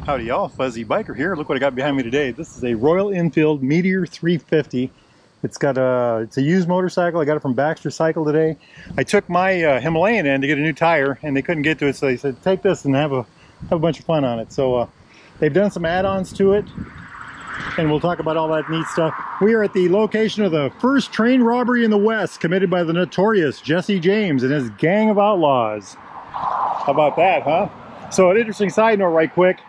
Howdy y'all, Fuzzy Biker here. Look what I got behind me today. This is a Royal Enfield Meteor 350. It's a used motorcycle. I got it from Baxter Cycle today. I took my Himalayan in to get a new tire and they couldn't get to it, so they said take this and have a bunch of fun on it. So they've done some add-ons to it and we'll talk about all that neat stuff. We are at the location of the first train robbery in the West committed by the notorious Jesse James and his gang of outlaws. How about that, huh? So an interesting side note right quick.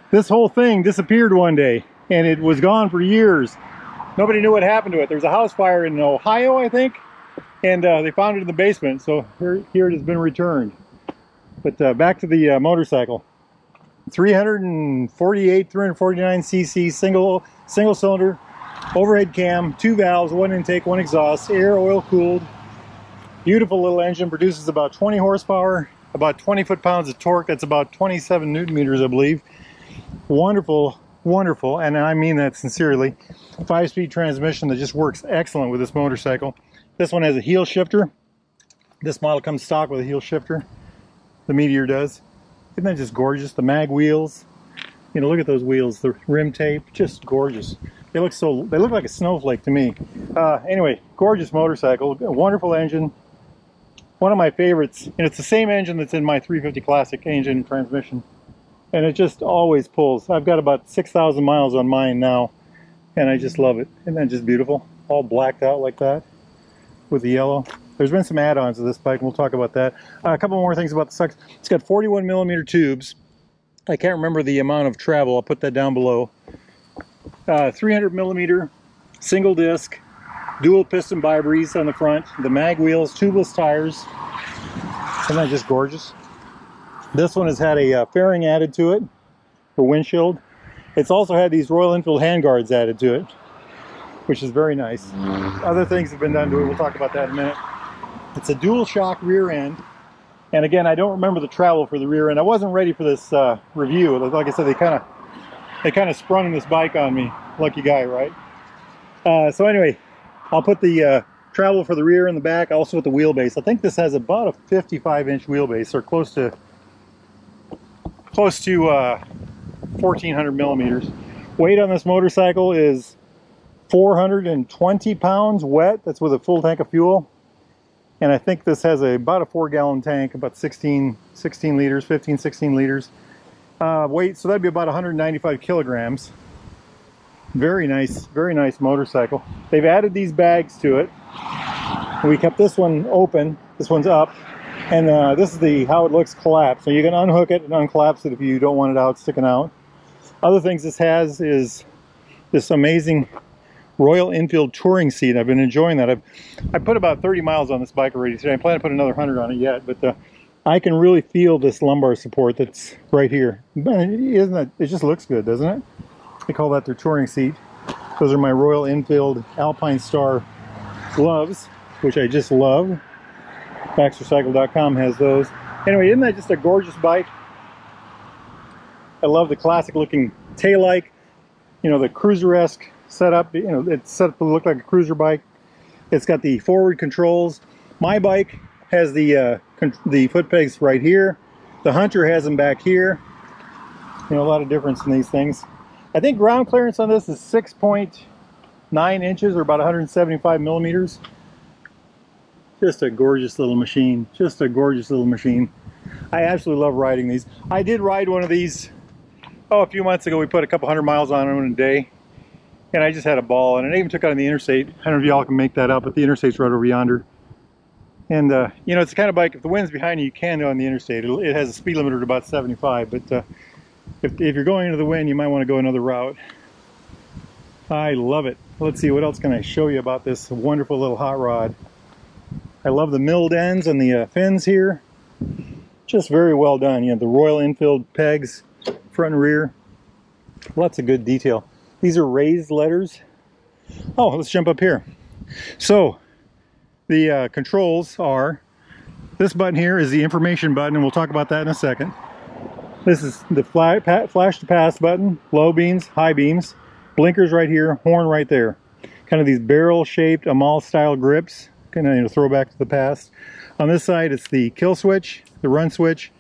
This whole thing disappeared one day, and it was gone for years. Nobody knew what happened to it. There was a house fire in Ohio, I think, and they found it in the basement. So here it has been returned. But back to the motorcycle. 349 cc, single cylinder, overhead cam, 2 valves, 1 intake, 1 exhaust, air, oil cooled. Beautiful little engine, produces about 20 horsepower, about 20 foot-pounds of torque. That's about 27 newton meters, I believe. Wonderful, wonderful, and I mean that sincerely. 5-speed transmission that just works excellent with this motorcycle. This one has a heel shifter. This model comes stock with a heel shifter. The Meteor does. Isn't that just gorgeous? The mag wheels. You know, look at those wheels. The rim tape, just gorgeous. They look like a snowflake to me. Anyway, gorgeous motorcycle, a wonderful engine. One of my favorites, and it's the same engine that's in my 350 Classic engine transmission. And it just always pulls. I've got about 6,000 miles on mine now, and I just love it. Isn't that just beautiful? All blacked out like that with the yellow. There's been some add-ons to this bike, and we'll talk about that. A couple more things about the sucks. It's got 41 millimeter tubes. I can't remember the amount of travel. I'll put that down below. 300 millimeter single disc, dual piston bi-breeze on the front. The mag wheels, tubeless tires. Isn't that just gorgeous? This one has had a fairing added to it for windshield. It's also had these Royal Enfield handguards added to it, which is very nice. Other things have been done to it. We'll talk about that in a minute. It's a dual shock rear end. And again, I don't remember the travel for the rear end. I wasn't ready for this review. Like I said, they kind of sprung this bike on me. Lucky guy, right? So anyway, I'll put the travel for the rear and the back. Also with the wheelbase. I think this has about a 55-inch wheelbase, or close to 1,400 millimeters. Weight on this motorcycle is 420 pounds wet. That's with a full tank of fuel. And I think this has about a 4-gallon tank, about 16 liters, 15, 16 liters. Weight, so that'd be about 195 kilograms. Very nice motorcycle. They've added these bags to it. We kept this one open. This one's up. And this is how it looks collapsed. So you can unhook it and unclapse it if you don't want it out sticking out. Other things this has is this amazing Royal Enfield touring seat. I've been enjoying that. I put about 30 miles on this bike already today. I plan to put another 100 on it yet, but I can really feel this lumbar support that's right here. Isn't it? It just looks good, doesn't it? They call that their touring seat. Those are my Royal Enfield Alpine Star gloves, which I just love. BaxterCycle.com has those. Anyway, isn't that just a gorgeous bike? I love the classic looking taillight. You know, the cruiser-esque setup. You know, it's set up to look like a cruiser bike. It's got the forward controls. My bike has the foot pegs right here. The Hunter has them back here. You know, a lot of difference in these things. I think ground clearance on this is 6.9 inches, or about 175 millimeters. Just a gorgeous little machine. Just a gorgeous little machine. I absolutely love riding these. I did ride one of these, a few months ago. We put a couple 100 miles on them in a day. And I just had a ball. And I even took it on the interstate. I don't know if y'all can make that out, but the interstate's right over yonder. And, you know, it's the kind of bike, if the wind's behind you, you can go on the interstate. It has a speed limiter at about 75. But if you're going into the wind, you might want to go another route. I love it. Let's see, what else can I show you about this wonderful little hot rod? I love the milled ends on the fins here. Just very well done. You know, the Royal Enfield pegs, front and rear. Lots of good detail. These are raised letters. Oh, let's jump up here. So, the controls are, this button here is the information button, and we'll talk about that in a second. This is the flash to pass button, low beams, high beams, blinkers right here, horn right there. Kind of these barrel-shaped Amal style grips. Kind of, you know, throwback to the past. On this side, it's the kill switch, the run switch,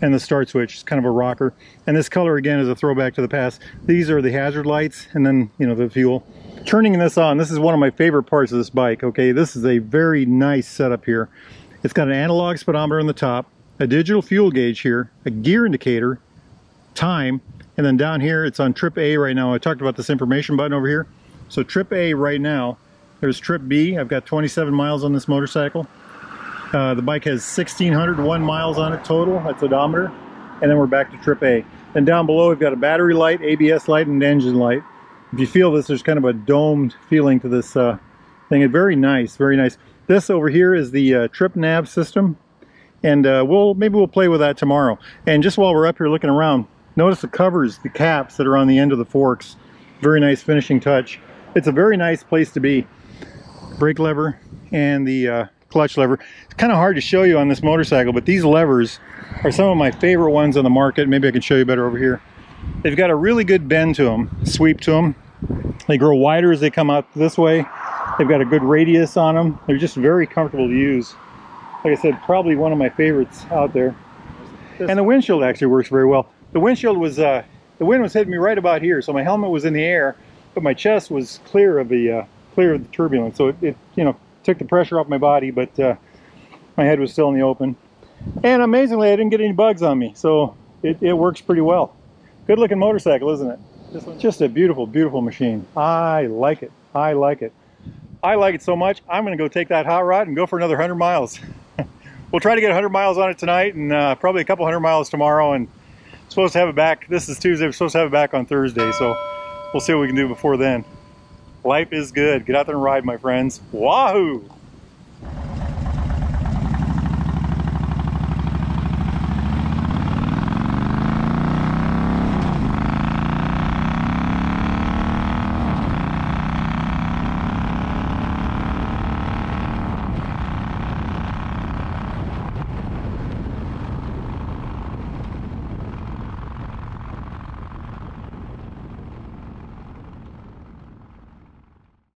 and the start switch is kind of a rocker. And this color again is a throwback to the past. These are the hazard lights, and then, you know, the fuel. Turning this on, this is one of my favorite parts of this bike. Okay, this is a very nice setup here. It's got an analog speedometer on the top, a digital fuel gauge here, a gear indicator, time, and then down here it's on trip A right now. I talked about this information button over here. So trip A right now, there's trip B. I've got 27 miles on this motorcycle. The bike has 1,601 miles on it total, that's odometer. And then we're back to trip A. And down below we've got a battery light, ABS light, and engine light. If you feel this, there's kind of a domed feeling to this thing. It's very nice, very nice. This over here is the trip nav system, and maybe we'll play with that tomorrow. And just while we're up here looking around, notice the covers, the caps that are on the end of the forks. Very nice finishing touch. It's a very nice place to be. Brake lever and the clutch lever. It's kind of hard to show you on this motorcycle, but these levers are some of my favorite ones on the market. Maybe I can show you better over here. They've got a really good bend to them, sweep to them. They grow wider as they come out this way. They've got a good radius on them. They're just very comfortable to use. Like I said, probably one of my favorites out there. And the windshield actually works very well. The windshield was, the wind was hitting me right about here, so my helmet was in the air, but my chest was clear of the turbulence. So it you know, took the pressure off my body, but my head was still in the open. And amazingly, I didn't get any bugs on me, so it works pretty well. Good looking motorcycle, isn't it? Just a beautiful, beautiful machine. I like it. I like it. I like it so much, I'm going to go take that hot rod and go for another 100 miles. We'll try to get 100 miles on it tonight, and probably a couple 100 miles tomorrow, and supposed to have it back. This is Tuesday. We're supposed to have it back on Thursday, so we'll see what we can do before then. Life is good. Get out there and ride, my friends. Wahoo!